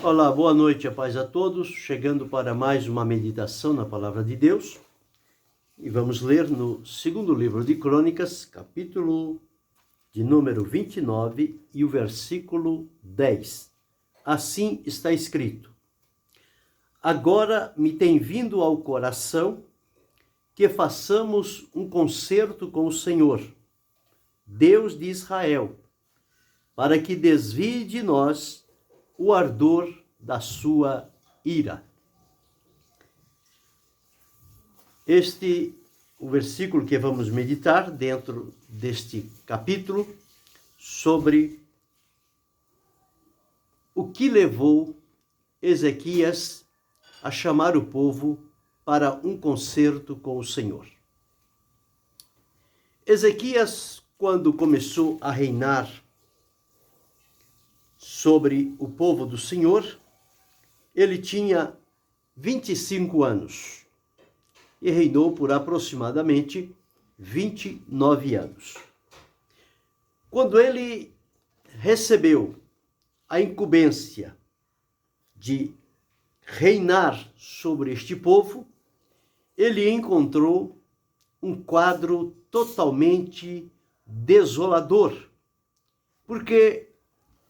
Olá, boa noite, a paz a todos. Chegando para mais uma meditação na Palavra de Deus. E vamos ler no segundo livro de Crônicas, capítulo de número 29 e o versículo 10. Assim está escrito: Agora me tem vindo ao coração que façamos um concerto com o Senhor, Deus de Israel, para que desvie de nós o ardor da sua ira. O versículo que vamos meditar dentro deste capítulo sobre o que levou Ezequias a chamar o povo para um concerto com o Senhor. Ezequias, quando começou a reinar sobre o povo do Senhor, ele tinha 25 anos e reinou por aproximadamente 29 anos. Quando ele recebeu a incumbência de reinar sobre este povo, ele encontrou um quadro totalmente desolador, porque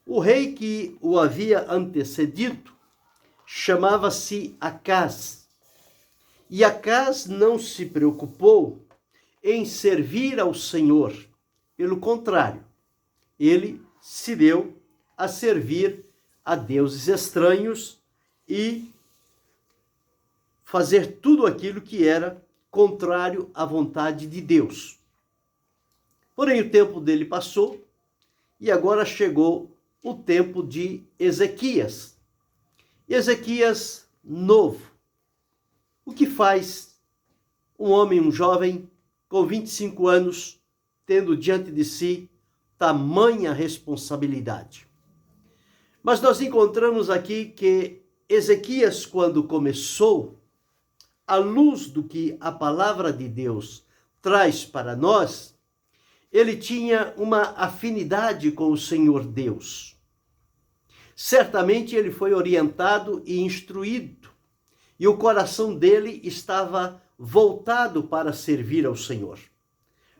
o rei que o havia antecedido chamava-se Acaz. E Acaz não se preocupou em servir ao Senhor. Pelo contrário, ele se deu a servir a deuses estranhos e fazer tudo aquilo que era contrário à vontade de Deus. Porém, o tempo dele passou e agora chegou o tempo de Ezequias. Ezequias novo. O que faz um homem, um jovem, com 25 anos, tendo diante de si tamanha responsabilidade? Mas nós encontramos aqui que Ezequias, quando começou, à luz do que a palavra de Deus traz para nós, ele tinha uma afinidade com o Senhor Deus. Certamente ele foi orientado e instruído, e o coração dele estava voltado para servir ao Senhor.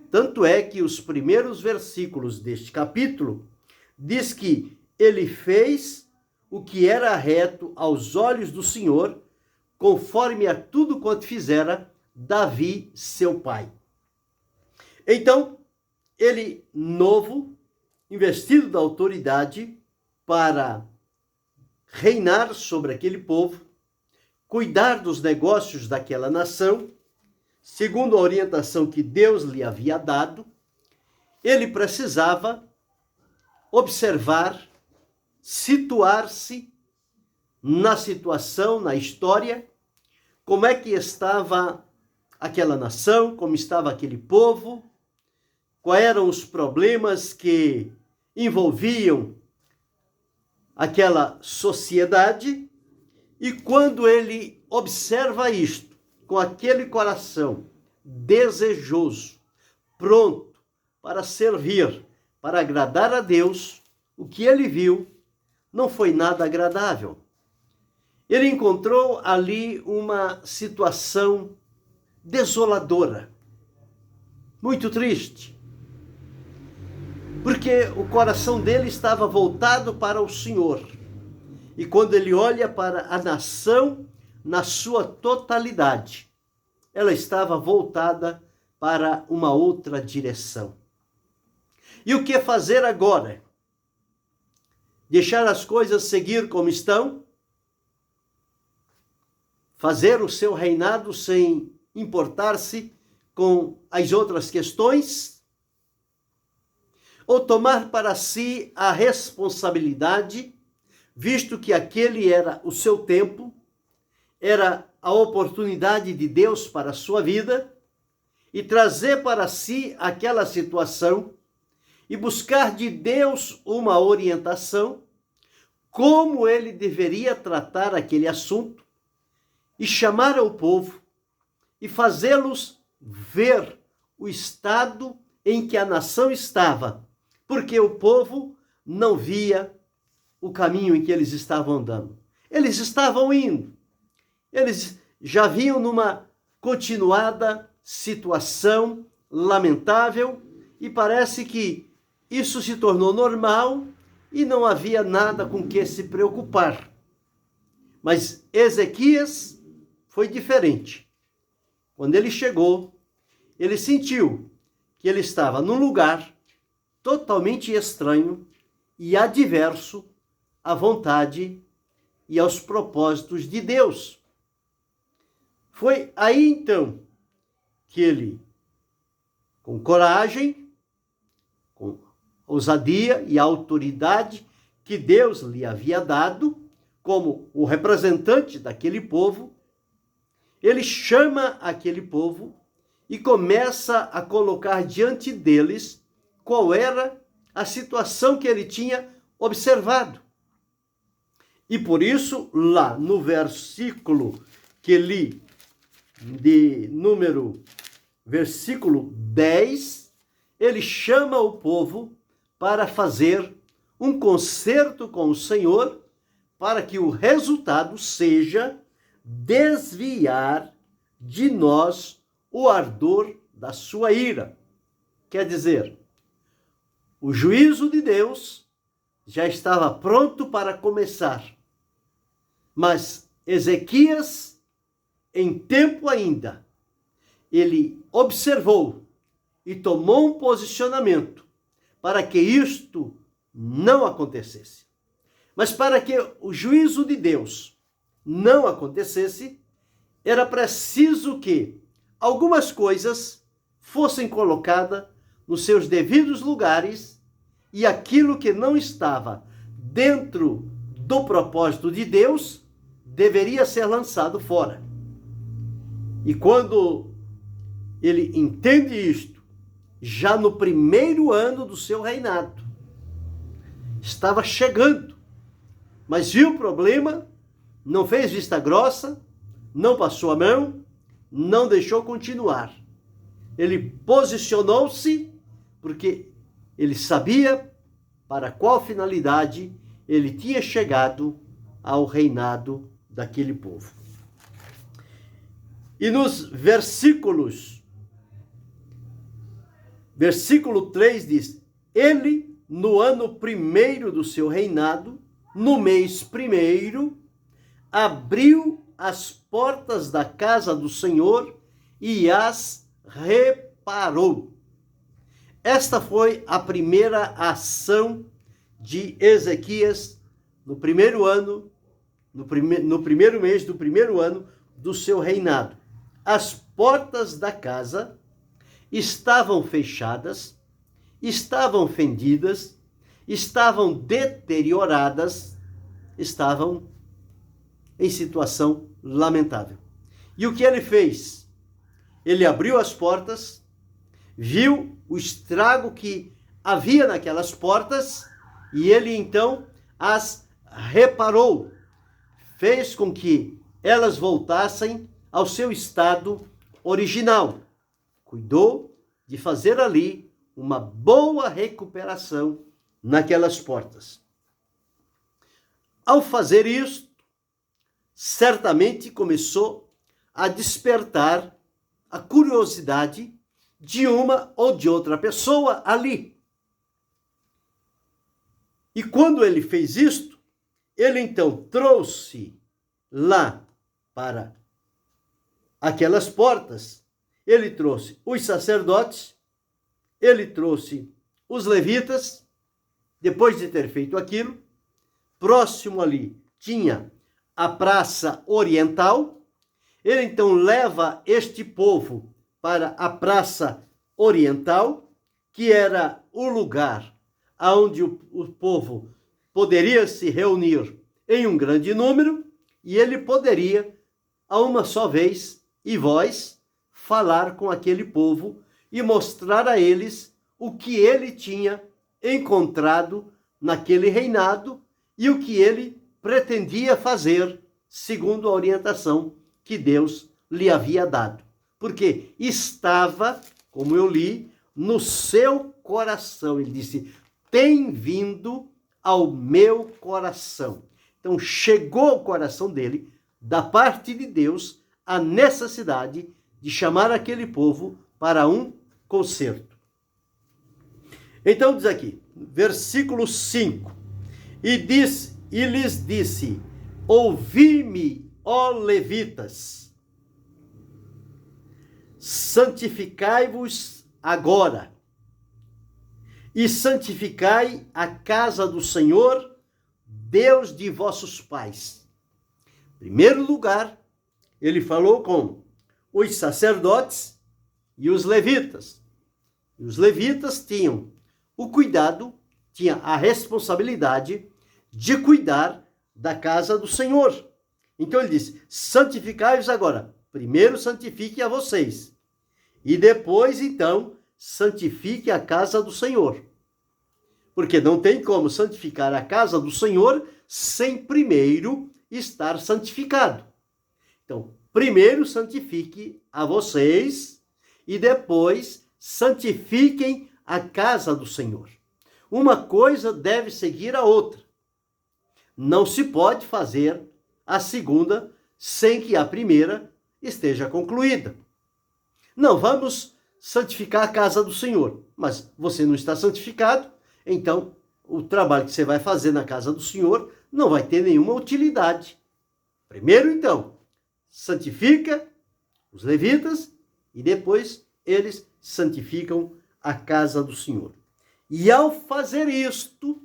Tanto é que os primeiros versículos deste capítulo diz que ele fez o que era reto aos olhos do Senhor, conforme a tudo quanto fizera Davi, seu pai. Então, ele, novo, investido da autoridade para reinar sobre aquele povo, cuidar dos negócios daquela nação, segundo a orientação que Deus lhe havia dado, ele precisava observar, situar-se na situação, na história, como é que estava aquela nação, como estava aquele povo, quais eram os problemas que envolviam aquela sociedade. E quando ele observa isto, com aquele coração desejoso, pronto para servir, para agradar a Deus, o que ele viu não foi nada agradável. Ele encontrou ali uma situação desoladora, muito triste, porque o coração dele estava voltado para o Senhor. E quando ele olha para a nação na sua totalidade, ela estava voltada para uma outra direção. E o que fazer agora? Deixar as coisas seguir como estão? Fazer o seu reinado sem importar-se com as outras questões? Ou tomar para si a responsabilidade, visto que aquele era o seu tempo, era a oportunidade de Deus para a sua vida, e trazer para si aquela situação e buscar de Deus uma orientação, como ele deveria tratar aquele assunto, e chamar ao povo e fazê-los ver o estado em que a nação estava, porque o povo não via o caminho em que eles estavam andando. Eles estavam indo. Eles já vinham numa continuada situação lamentável e parece que isso se tornou normal e não havia nada com que se preocupar. Mas Ezequias foi diferente. Quando ele chegou, ele sentiu que ele estava num lugar totalmente estranho e adverso à vontade e aos propósitos de Deus. Foi aí então que ele, com coragem, com ousadia e autoridade que Deus lhe havia dado, como o representante daquele povo, ele chama aquele povo e começa a colocar diante deles qual era a situação que ele tinha observado. E por isso, lá no versículo que li, versículo 10, ele chama o povo para fazer um concerto com o Senhor, para que o resultado seja desviar de nós o ardor da sua ira. Quer dizer, o juízo de Deus já estava pronto para começar. Mas Ezequias, em tempo ainda, ele observou e tomou um posicionamento para que isto não acontecesse. Mas para que o juízo de Deus não acontecesse, era preciso que algumas coisas fossem colocadas nos seus devidos lugares e aquilo que não estava dentro do propósito de Deus deveria ser lançado fora. E quando ele entende isto, já no primeiro ano do seu reinado, estava chegando, mas viu o problema, não fez vista grossa, não passou a mão, não deixou continuar. Ele posicionou-se porque ele sabia para qual finalidade ele tinha chegado ao reinado daquele povo. E nos versículo 3 diz: ele, no ano primeiro do seu reinado, no mês primeiro, abriu as portas da casa do Senhor e as reparou. Esta foi a primeira ação de Ezequias no primeiro ano, no primeiro mês do primeiro ano do seu reinado. As portas da casa estavam fechadas, estavam fendidas, estavam deterioradas, estavam em situação lamentável. E o que ele fez? Ele abriu as portas, viu o estrago que havia naquelas portas e ele então as reparou, fez com que elas voltassem ao seu estado original. Cuidou de fazer ali uma boa recuperação naquelas portas. Ao fazer isso, certamente começou a despertar a curiosidade de uma ou de outra pessoa ali. E quando ele fez isto, ele então trouxe lá para aquelas portas, ele trouxe os sacerdotes, ele trouxe os levitas. Depois de ter feito aquilo, próximo ali tinha a praça oriental. Ele então leva este povo para a praça oriental, que era o lugar onde o povo poderia se reunir em um grande número, e ele poderia, a uma só vez e voz, falar com aquele povo e mostrar a eles o que ele tinha encontrado naquele reinado e o que ele pretendia fazer segundo a orientação que Deus lhe havia dado. Porque estava, como eu li, no seu coração. Ele disse: tem vindo ao meu coração. Então chegou ao coração dele, da parte de Deus, a necessidade de chamar aquele povo para um concerto. Então diz aqui, versículo 5, e lhes disse, ouvi-me, ó levitas, santificai-vos agora, e santificai a casa do Senhor, Deus de vossos pais. Em primeiro lugar, ele falou com os sacerdotes e os levitas. E os levitas tinham o cuidado, tinha a responsabilidade de cuidar da casa do Senhor. Então ele disse, santificai-vos agora. Primeiro santifique a vocês. E depois, então, santifique a casa do Senhor. Porque não tem como santificar a casa do Senhor sem primeiro estar santificado. Então, primeiro santifique a vocês e depois santifiquem a casa do Senhor. Uma coisa deve seguir a outra. Não se pode fazer a segunda sem que a primeira esteja concluída. Não vamos santificar a casa do Senhor, mas você não está santificado, então o trabalho que você vai fazer na casa do Senhor não vai ter nenhuma utilidade. Primeiro, então, santifica os levitas e depois eles santificam a casa do Senhor. E ao fazer isto,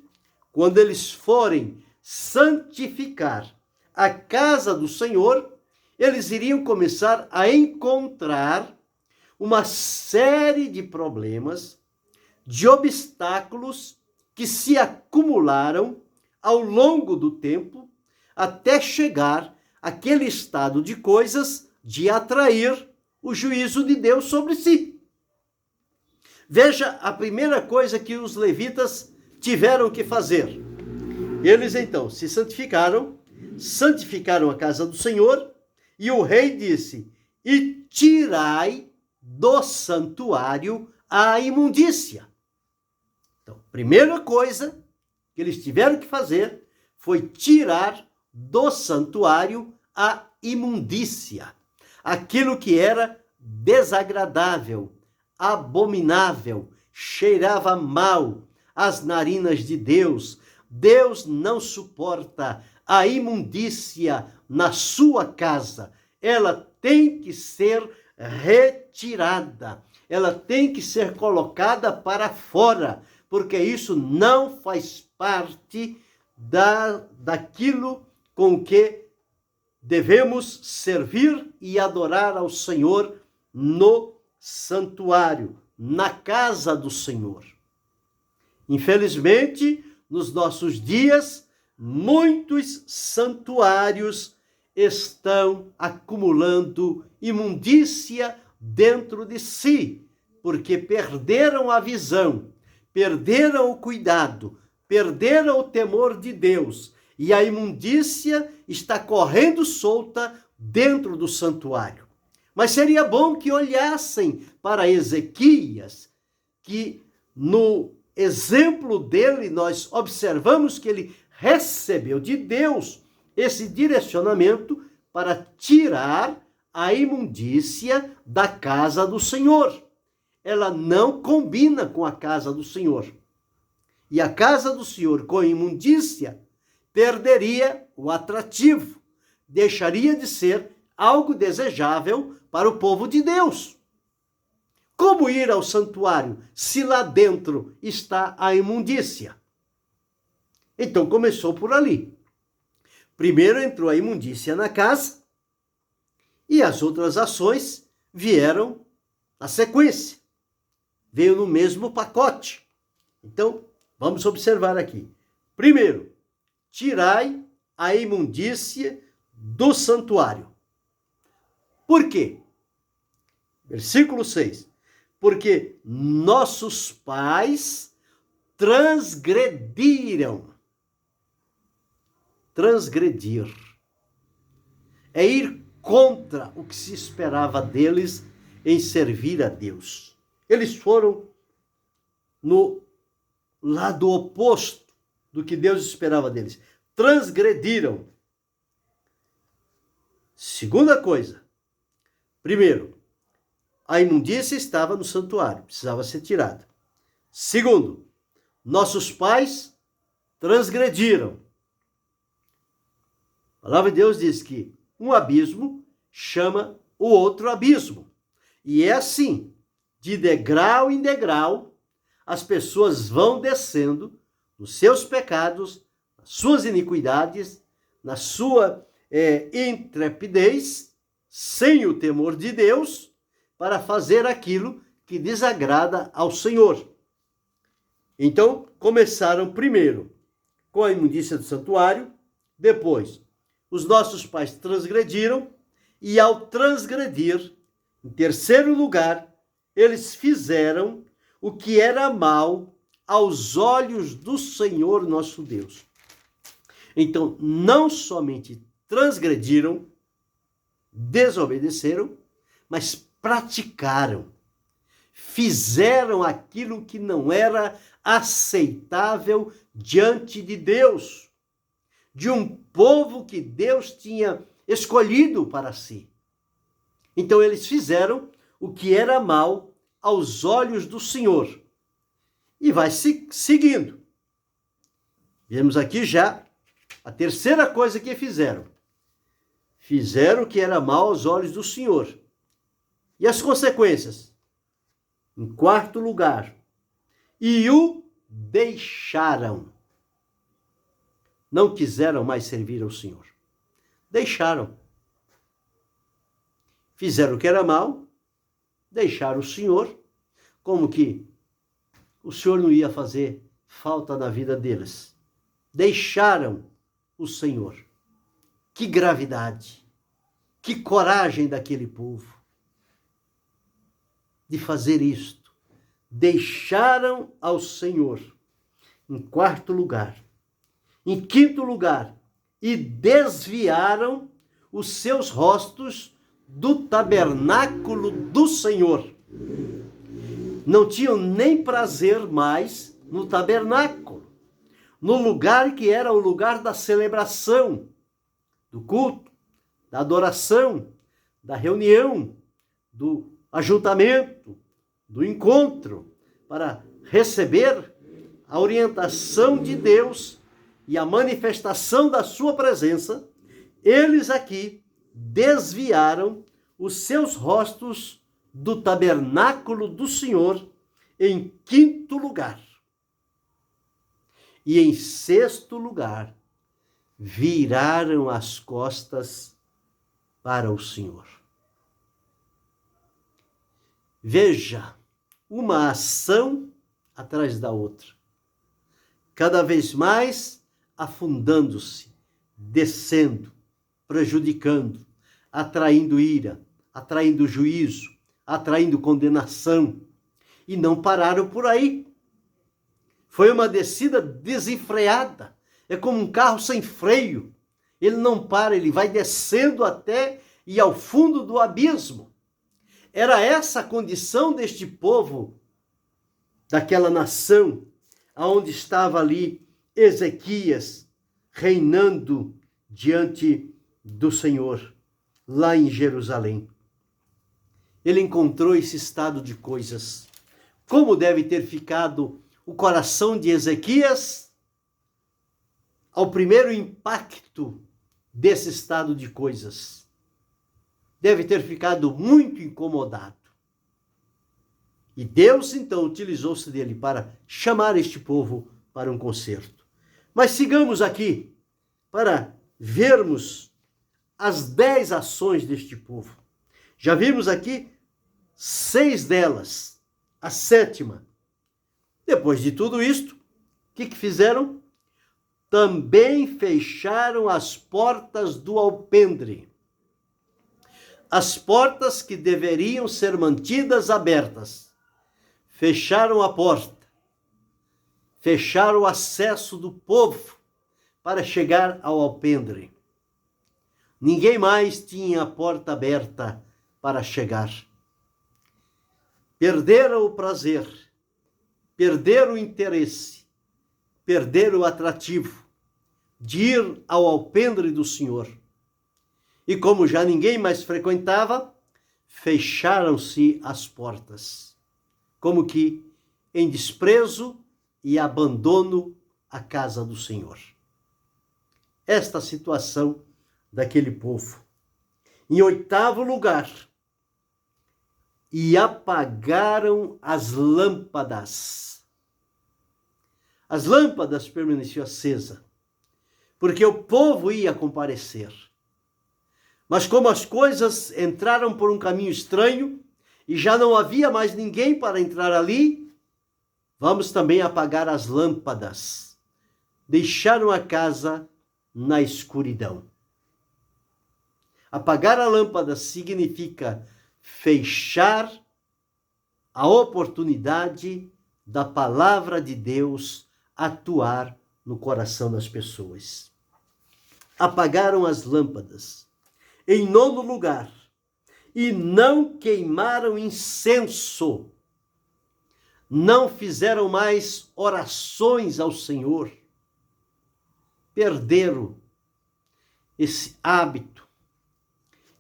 quando eles forem santificar a casa do Senhor, eles iriam começar a encontrar uma série de problemas, de obstáculos que se acumularam ao longo do tempo até chegar àquele estado de coisas de atrair o juízo de Deus sobre si. Veja a primeira coisa que os levitas tiveram que fazer. Eles então se santificaram a casa do Senhor, e o rei disse, e tirai do santuário a imundícia. Então, primeira coisa que eles tiveram que fazer foi tirar do santuário a imundícia, aquilo que era desagradável, abominável, cheirava mal às narinas de Deus. Deus não suporta a imundícia na sua casa. Ela tem que ser retirada. Ela tem que ser colocada para fora, porque isso não faz parte daquilo com que devemos servir e adorar ao Senhor no santuário, na casa do Senhor. Infelizmente, nos nossos dias, muitos santuários estão acumulando imundícia dentro de si, porque perderam a visão, perderam o cuidado, perderam o temor de Deus, e a imundícia está correndo solta dentro do santuário. Mas seria bom que olhassem para Ezequias, que no exemplo dele nós observamos que ele recebeu de Deus esse direcionamento para tirar a imundícia da casa do Senhor. Ela não combina com a casa do Senhor. E a casa do Senhor com imundícia perderia o atrativo, deixaria de ser algo desejável para o povo de Deus. Como ir ao santuário se lá dentro está a imundícia? Então começou por ali. Primeiro entrou a imundícia na casa e as outras ações vieram na sequência. Veio no mesmo pacote. Então, vamos observar aqui. Primeiro, tirai a imundícia do santuário. Por quê? Versículo 6. Porque nossos pais transgrediram. Transgredir é ir contra o que se esperava deles em servir a Deus. Eles foram no lado oposto do que Deus esperava deles. transgrediram. Segunda coisa. Primeiro, a imundícia estava no santuário, precisava ser tirada. Segundo, nossos pais transgrediram. A palavra de Deus diz que um abismo chama o outro abismo. E é assim, de degrau em degrau, as pessoas vão descendo nos seus pecados, nas suas iniquidades, na sua intrepidez, sem o temor de Deus, para fazer aquilo que desagrada ao Senhor. Então, começaram primeiro com a imundícia do santuário, depois, os nossos pais transgrediram, e ao transgredir, em terceiro lugar, eles fizeram o que era mal aos olhos do Senhor nosso Deus. Então, não somente transgrediram, desobedeceram, mas praticaram, fizeram aquilo que não era aceitável diante de Deus, de um povo que Deus tinha escolhido para si. Então eles fizeram o que era mal aos olhos do Senhor. E vai seguindo. Vemos aqui já a terceira coisa que fizeram. Fizeram o que era mal aos olhos do Senhor. E as consequências? Em quarto lugar, e o deixaram. Não quiseram mais servir ao Senhor. Deixaram. Fizeram o que era mal, deixaram o Senhor, como que o Senhor não ia fazer falta na vida deles. Deixaram o Senhor. Que gravidade, que coragem daquele povo de fazer isto. Deixaram ao Senhor. Em quarto lugar. Em quinto lugar, e desviaram os seus rostos do tabernáculo do Senhor. Não tinham nem prazer mais no tabernáculo, no lugar que era o lugar da celebração, do culto, da adoração, da reunião, do ajuntamento, do encontro, para receber a orientação de Deus e a manifestação da sua presença. Eles aqui desviaram os seus rostos do tabernáculo do Senhor em quinto lugar. E em sexto lugar, viraram as costas para o Senhor. Veja, uma ação atrás da outra, cada vez mais afundando-se, descendo, prejudicando, atraindo ira, atraindo juízo, atraindo condenação. E não pararam por aí. Foi uma descida desenfreada. É como um carro sem freio. Ele não para, ele vai descendo até ir ao fundo do abismo. Era essa a condição deste povo, daquela nação, aonde estava ali Ezequias, reinando diante do Senhor, lá em Jerusalém. Ele encontrou esse estado de coisas. Como deve ter ficado o coração de Ezequias ao primeiro impacto desse estado de coisas? Deve ter ficado muito incomodado. E Deus, então, utilizou-se dele para chamar este povo para um concerto. Mas sigamos aqui para vermos as 10 ações deste povo. Já vimos aqui 6 delas. A 7ª. Depois de tudo isto, o que fizeram? Também fecharam as portas do alpendre. As portas que deveriam ser mantidas abertas. Fecharam a porta. Fecharam o acesso do povo para chegar ao alpendre. Ninguém mais tinha a porta aberta para chegar. Perderam o prazer, perderam o interesse, perderam o atrativo de ir ao alpendre do Senhor. E como já ninguém mais frequentava, fecharam-se as portas, como que em desprezo e abandono à casa do Senhor. Esta situação daquele povo. Em 8º lugar, e apagaram as lâmpadas. As lâmpadas permaneciam acesas, porque o povo ia comparecer. Mas como as coisas entraram por um caminho estranho, e já não havia mais ninguém para entrar ali, vamos também apagar as lâmpadas. Deixaram a casa na escuridão. Apagar a lâmpada significa fechar a oportunidade da palavra de Deus atuar no coração das pessoas. Apagaram as lâmpadas. Em 9º lugar, e não queimaram incenso. Não fizeram mais orações ao Senhor. Perderam esse hábito,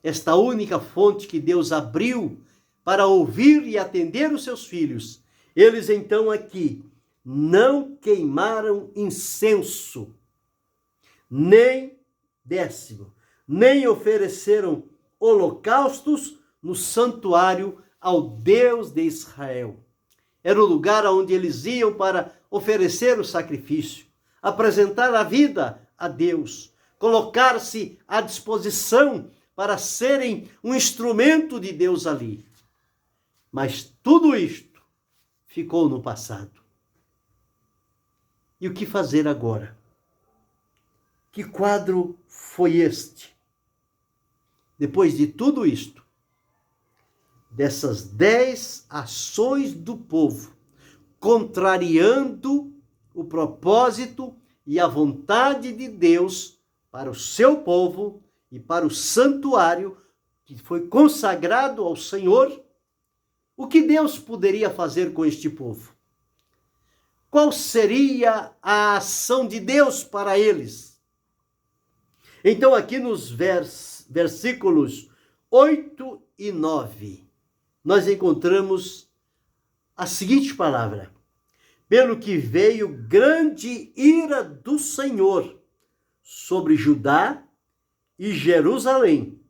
esta única fonte que Deus abriu para ouvir e atender os seus filhos. Eles então aqui não queimaram incenso, nem décimo, nem ofereceram holocaustos no santuário ao Deus de Israel. Era o lugar onde eles iam para oferecer o sacrifício, apresentar a vida a Deus, colocar-se à disposição para serem um instrumento de Deus ali. Mas tudo isto ficou no passado. E o que fazer agora? Que quadro foi este? Depois de tudo isto, dessas 10 ações do povo, contrariando o propósito e a vontade de Deus para o seu povo e para o santuário que foi consagrado ao Senhor, o que Deus poderia fazer com este povo? Qual seria a ação de Deus para eles? Então, aqui nos versículos 8 e 9, nós encontramos a seguinte palavra: pelo que veio grande ira do Senhor sobre Judá e Jerusalém,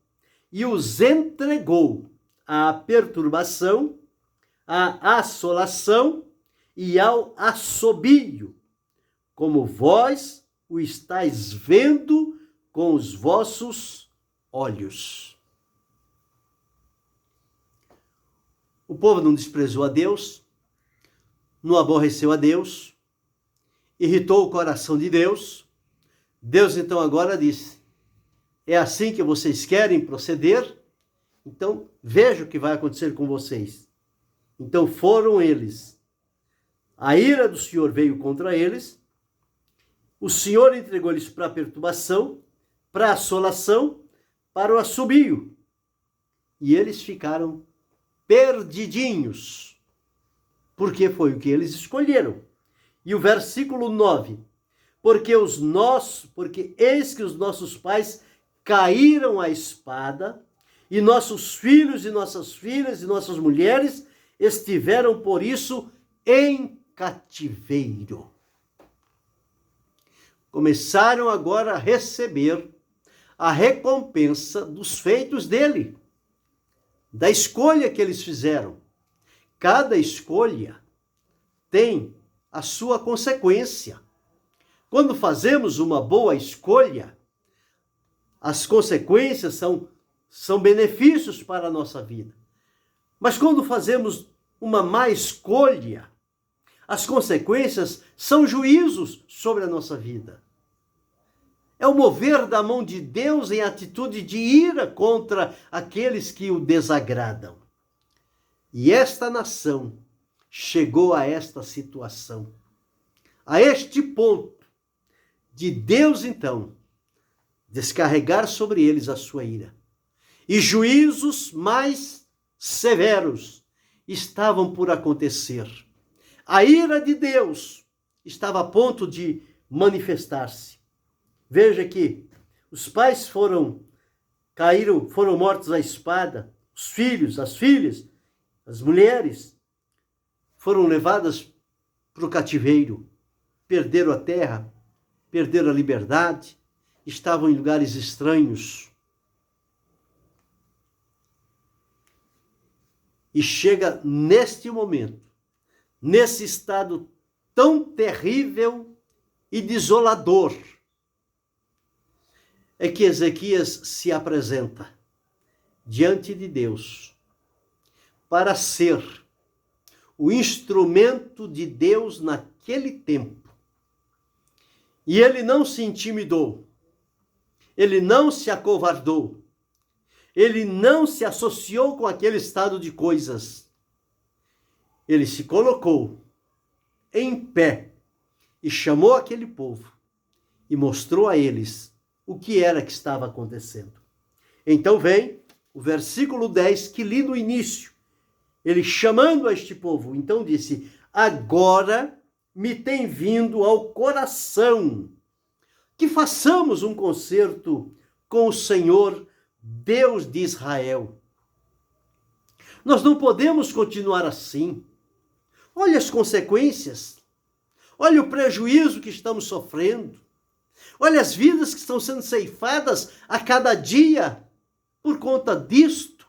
e os entregou à perturbação, à assolação e ao assobio, como vós o estáis vendo com os vossos olhos. O povo não desprezou a Deus, não aborreceu a Deus, irritou o coração de Deus. Deus então agora disse: é assim que vocês querem proceder? Então veja o que vai acontecer com vocês. Então foram eles. A ira do Senhor veio contra eles. O Senhor entregou-lhes para a perturbação, para a assolação, para o assobio. E eles ficaram perdidinhos, porque foi o que eles escolheram. E o versículo 9: porque eis que os nossos pais caíram à espada, e nossos filhos e nossas filhas e nossas mulheres estiveram por isso em cativeiro. Começaram agora a receber a recompensa dos feitos dele, da escolha que eles fizeram. Cada escolha tem a sua consequência. Quando fazemos uma boa escolha, as consequências são benefícios para a nossa vida. Mas quando fazemos uma má escolha, as consequências são juízos sobre a nossa vida. É o mover da mão de Deus em atitude de ira contra aqueles que o desagradam. E esta nação chegou a esta situação, a este ponto de Deus, então, descarregar sobre eles a sua ira. E juízos mais severos estavam por acontecer. A ira de Deus estava a ponto de manifestar-se. Veja que os pais foram mortos à espada, os filhos, as filhas, as mulheres foram levadas para o cativeiro, perderam a terra, perderam a liberdade, estavam em lugares estranhos. E chega neste momento, nesse estado tão terrível e desolador, é que Ezequias se apresenta diante de Deus para ser o instrumento de Deus naquele tempo. E ele não se intimidou, ele não se acovardou, ele não se associou com aquele estado de coisas. Ele se colocou em pé e chamou aquele povo e mostrou a eles o que era que estava acontecendo. Então vem o versículo 10 que li no início. Ele chamando a este povo, então disse: agora me tem vindo ao coração que façamos um concerto com o Senhor, Deus de Israel. Nós não podemos continuar assim. Olha as consequências. Olha o prejuízo que estamos sofrendo. Olha as vidas que estão sendo ceifadas a cada dia por conta disto.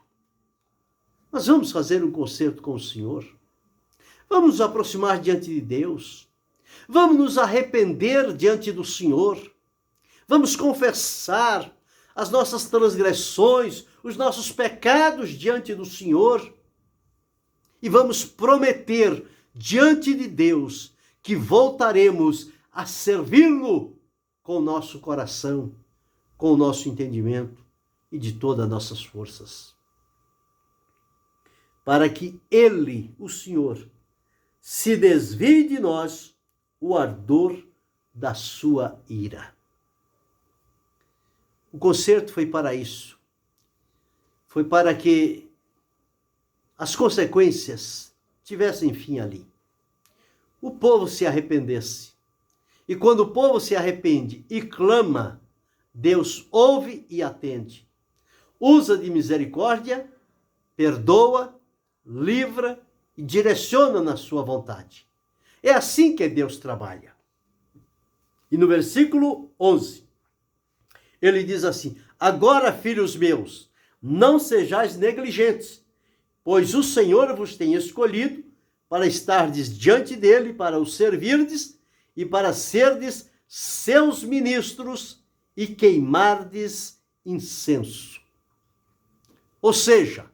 Nós vamos fazer um concerto com o Senhor. Vamos nos aproximar diante de Deus. Vamos nos arrepender diante do Senhor. Vamos confessar as nossas transgressões, os nossos pecados diante do Senhor. E vamos prometer diante de Deus que voltaremos a servi-lo com o nosso coração, com o nosso entendimento e de todas as nossas forças. Para que Ele, o Senhor, se desvie de nós o ardor da sua ira. O concerto foi para isso. Foi para que as consequências tivessem fim ali. O povo se arrependesse. E quando o povo se arrepende e clama, Deus ouve e atende. Usa de misericórdia, perdoa, livra e direciona na sua vontade. É assim que Deus trabalha. E no versículo 11, ele diz assim: agora, filhos meus, não sejais negligentes, pois o Senhor vos tem escolhido para estardes diante dele, para o servirdes e para serdes seus ministros e queimardes incenso. Ou seja,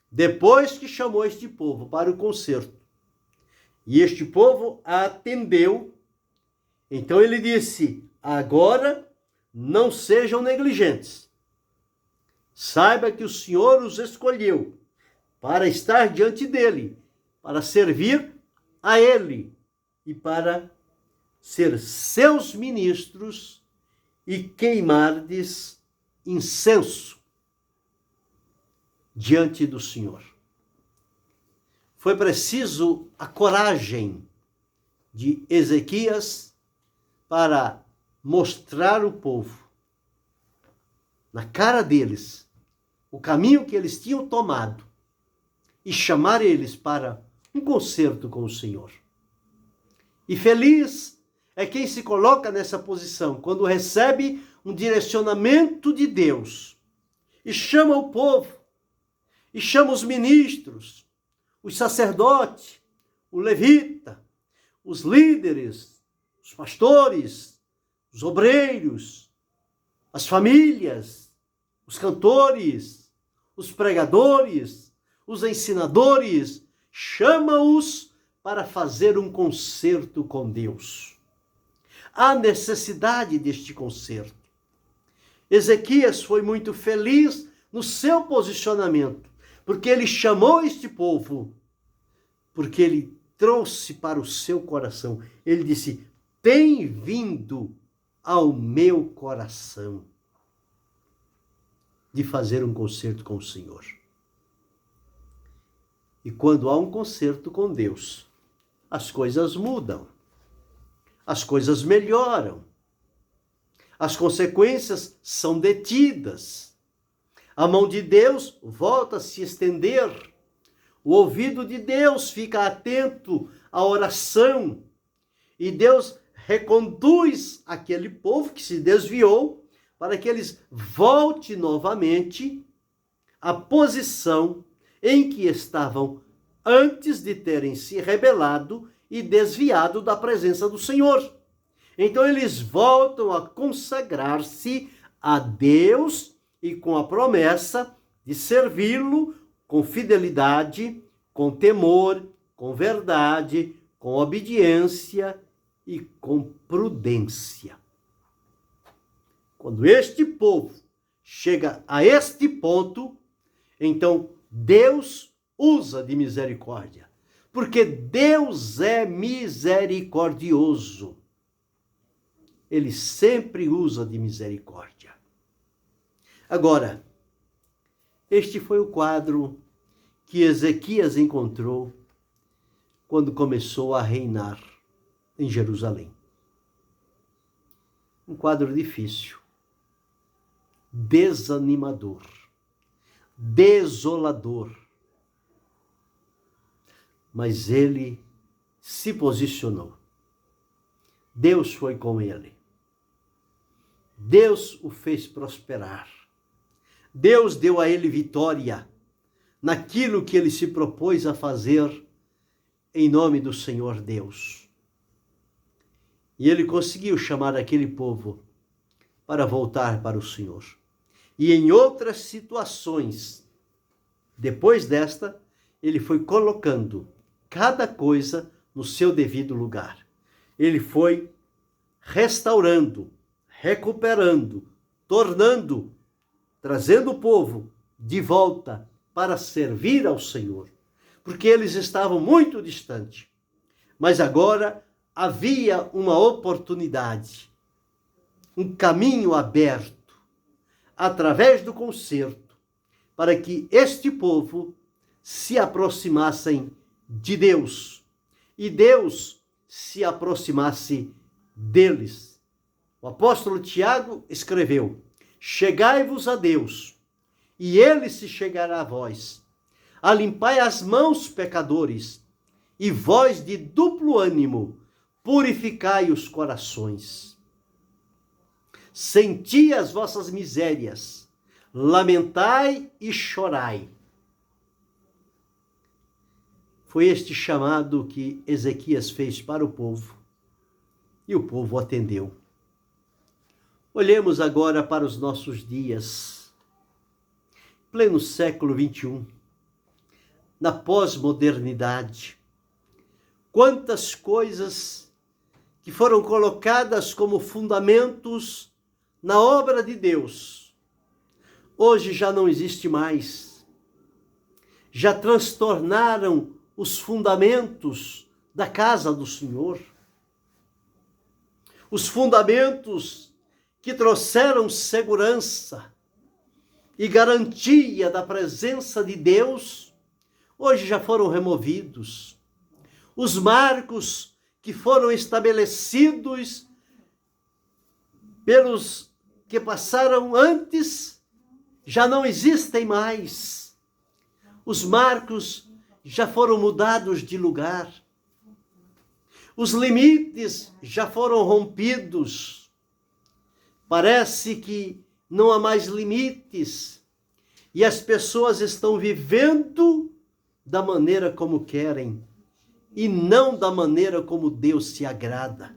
depois que chamou este povo para o concerto, e este povo atendeu, então ele disse: agora não sejam negligentes. Saiba que o Senhor os escolheu para estar diante dele, para servir a ele e para ser seus ministros e queimardes incenso diante do Senhor. Foi preciso a coragem de Ezequias para mostrar ao povo, na cara deles, o caminho que eles tinham tomado e chamar eles para um concerto com o Senhor. E feliz é quem se coloca nessa posição, quando recebe um direcionamento de Deus e chama o povo, e chama os ministros, os sacerdotes, o levita, os líderes, os pastores, os obreiros, as famílias, os cantores, os pregadores, os ensinadores, chama-os para fazer um concerto com Deus. Há necessidade deste concerto. Ezequias foi muito feliz no seu posicionamento, porque ele chamou este povo, porque ele trouxe para o seu coração. Ele disse: tem vindo ao meu coração de fazer um concerto com o Senhor. E quando há um concerto com Deus, as coisas mudam, as coisas melhoram, as consequências são detidas. A mão de Deus volta a se estender. O ouvido de Deus fica atento à oração. E Deus reconduz aquele povo que se desviou para que eles voltem novamente à posição em que estavam antes de terem se rebelado e desviado da presença do Senhor. Então eles voltam a consagrar-se a Deus e com a promessa de servi-lo com fidelidade, com temor, com verdade, com obediência e com prudência. Quando este povo chega a este ponto, então Deus usa de misericórdia, porque Deus é misericordioso. Ele sempre usa de misericórdia. Agora, este foi o quadro que Ezequias encontrou quando começou a reinar em Jerusalém. Um quadro difícil, desanimador, desolador. Mas ele se posicionou. Deus foi com ele. Deus o fez prosperar. Deus deu a ele vitória naquilo que ele se propôs a fazer em nome do Senhor Deus. E ele conseguiu chamar aquele povo para voltar para o Senhor. E em outras situações, depois desta, ele foi colocando cada coisa no seu devido lugar. Ele foi restaurando, recuperando, tornando, trazendo o povo de volta para servir ao Senhor, porque eles estavam muito distantes. Mas agora havia uma oportunidade, um caminho aberto, através do concerto, para que este povo se aproximassem de Deus e Deus se aproximasse deles. O apóstolo Tiago escreveu: chegai-vos a Deus, e ele se chegará a vós. Alimpai as mãos, pecadores, e vós de duplo ânimo, purificai os corações. Senti as vossas misérias, lamentai e chorai. Foi este chamado que Ezequias fez para o povo, e o povo atendeu. Olhemos agora para os nossos dias, pleno século XXI, na pós-modernidade. Quantas coisas que foram colocadas como fundamentos na obra de Deus, hoje já não existe mais. Já transtornaram os fundamentos da casa do Senhor. Os fundamentos que trouxeram segurança e garantia da presença de Deus, hoje já foram removidos. Os marcos que foram estabelecidos pelos que passaram antes, já não existem mais. Os marcos já foram mudados de lugar. Os limites já foram rompidos. Parece que não há mais limites e as pessoas estão vivendo da maneira como querem e não da maneira como Deus se agrada.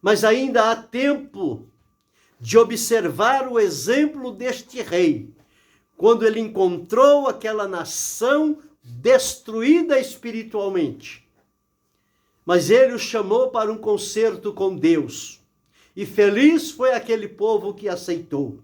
Mas ainda há tempo de observar o exemplo deste rei, quando ele encontrou aquela nação destruída espiritualmente. Mas ele o chamou para um concerto com Deus. E feliz foi aquele povo que aceitou.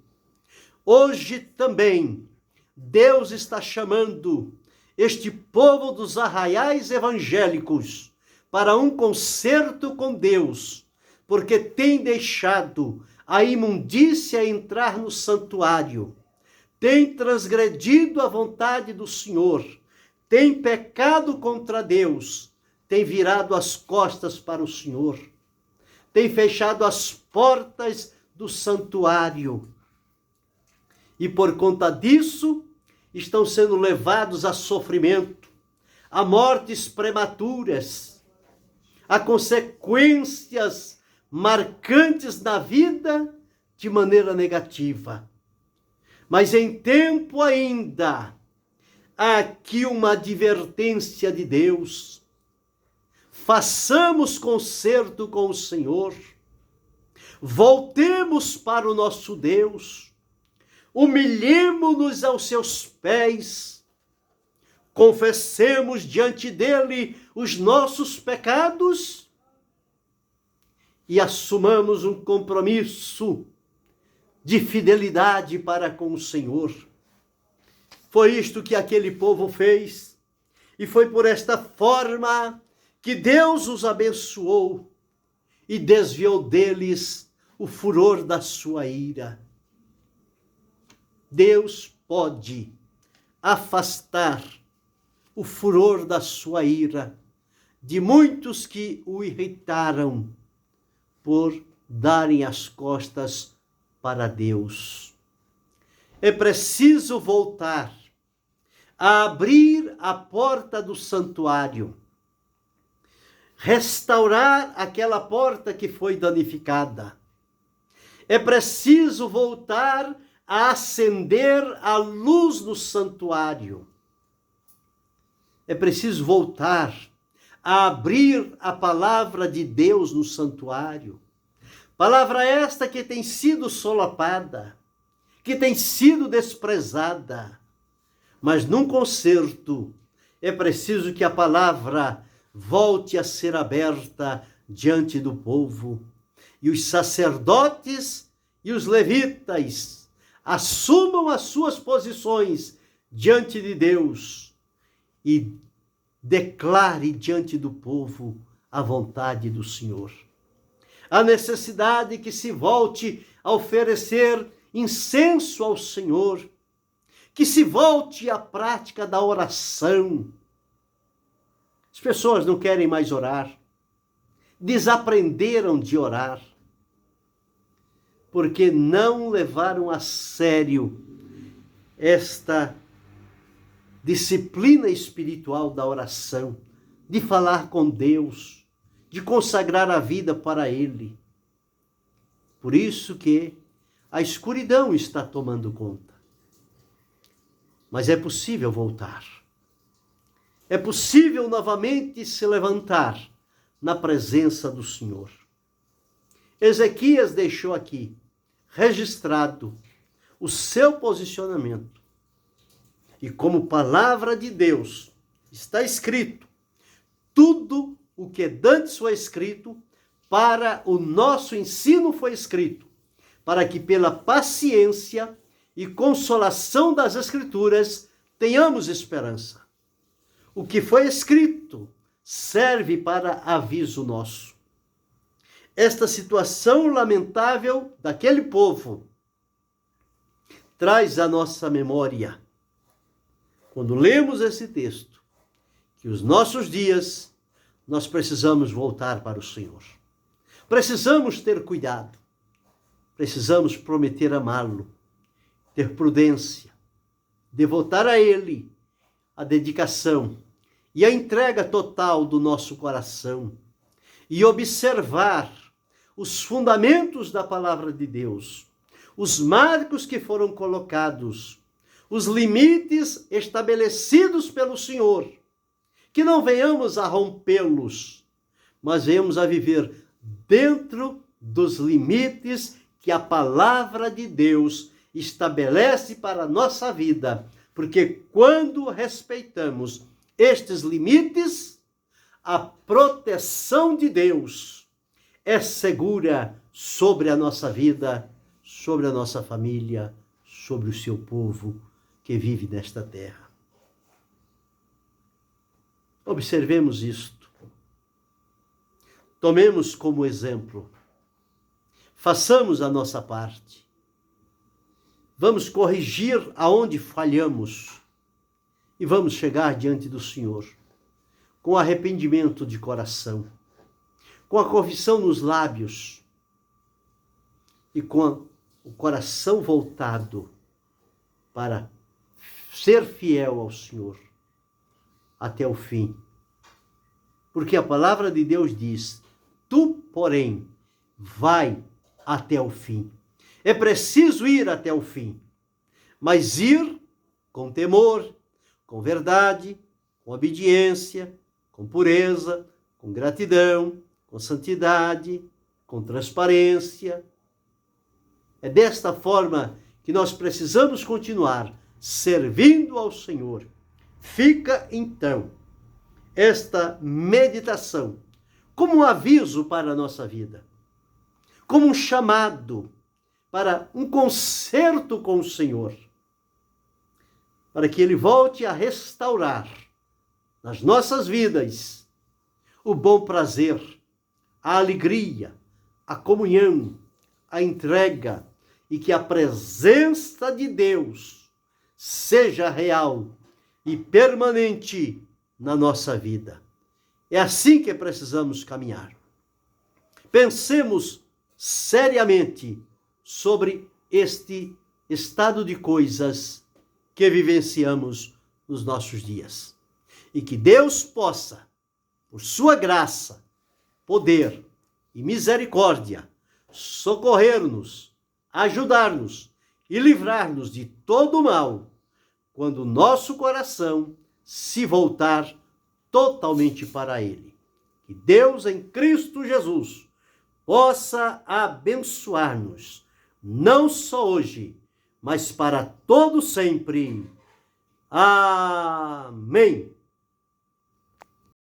Hoje também, Deus está chamando este povo dos arraiais evangélicos para um concerto com Deus, porque tem deixado a imundícia entrar no santuário, tem transgredido a vontade do Senhor, tem pecado contra Deus, tem virado as costas para o Senhor, tem fechado as portas do santuário. E por conta disso, estão sendo levados a sofrimento, a mortes prematuras, a consequências marcantes na vida de maneira negativa. Mas em tempo ainda, há aqui uma advertência de Deus. Façamos concerto com o Senhor, voltemos para o nosso Deus, humilhemo-nos aos seus pés, confessemos diante dele os nossos pecados e assumamos um compromisso de fidelidade para com o Senhor. Foi isto que aquele povo fez, e foi por esta forma que Deus os abençoou e desviou deles o furor da sua ira. Deus pode afastar o furor da sua ira de muitos que o irritaram por darem as costas para Deus. É preciso voltar a abrir a porta do santuário, restaurar aquela porta que foi danificada. É preciso voltar a acender a luz no santuário. É preciso voltar a abrir a palavra de Deus no santuário. Palavra esta que tem sido solapada, que tem sido desprezada. Mas num concerto é preciso que a palavra volte a ser aberta diante do povo. E os sacerdotes e os levitas assumam as suas posições diante de Deus e declare diante do povo a vontade do Senhor. A necessidade que se volte a oferecer incenso ao Senhor, que se volte à prática da oração. As pessoas não querem mais orar, desaprenderam de orar, porque não levaram a sério esta disciplina espiritual da oração, de falar com Deus, de consagrar a vida para Ele. Por isso que a escuridão está tomando conta. Mas é possível voltar. É possível novamente se levantar na presença do Senhor. Ezequias deixou aqui registrado o seu posicionamento. E como palavra de Deus está escrito, tudo o que dantes foi escrito, para o nosso ensino foi escrito, para que pela paciência e consolação das Escrituras tenhamos esperança. O que foi escrito serve para aviso nosso. Esta situação lamentável daquele povo traz à nossa memória, quando lemos esse texto, que os nossos dias nós precisamos voltar para o Senhor. Precisamos ter cuidado. Precisamos prometer amá-lo, ter prudência, devotar a Ele a dedicação e a entrega total do nosso coração e observar os fundamentos da palavra de Deus, os marcos que foram colocados, os limites estabelecidos pelo Senhor, que não venhamos a rompê-los, mas venhamos a viver dentro dos limites que a palavra de Deus estabelece para a nossa vida, porque quando respeitamos estes limites, a proteção de Deus é segura sobre a nossa vida, sobre a nossa família, sobre o seu povo que vive nesta terra. Observemos isto. Tomemos como exemplo. Façamos a nossa parte. Vamos corrigir aonde falhamos e vamos chegar diante do Senhor com arrependimento de coração, com a confissão nos lábios e com o coração voltado para ser fiel ao Senhor até o fim. Porque a palavra de Deus diz: tu, porém, vai até o fim. É preciso ir até o fim, mas ir com temor, com verdade, com obediência, com pureza, com gratidão, com santidade, com transparência. É desta forma que nós precisamos continuar servindo ao Senhor. Fica, então, esta meditação como um aviso para a nossa vida, como um chamado para um concerto com o Senhor, para que Ele volte a restaurar nas nossas vidas o bom prazer, a alegria, a comunhão, a entrega, e que a presença de Deus seja real e permanente na nossa vida. É assim que precisamos caminhar. Pensemos seriamente sobre este estado de coisas que vivenciamos nos nossos dias. E que Deus possa, por sua graça, poder e misericórdia, socorrer-nos, ajudar-nos e livrar-nos de todo o mal, quando o nosso coração se voltar totalmente para Ele. Que Deus em Cristo Jesus possa abençoar-nos, não só hoje, mas para todo sempre. Amém.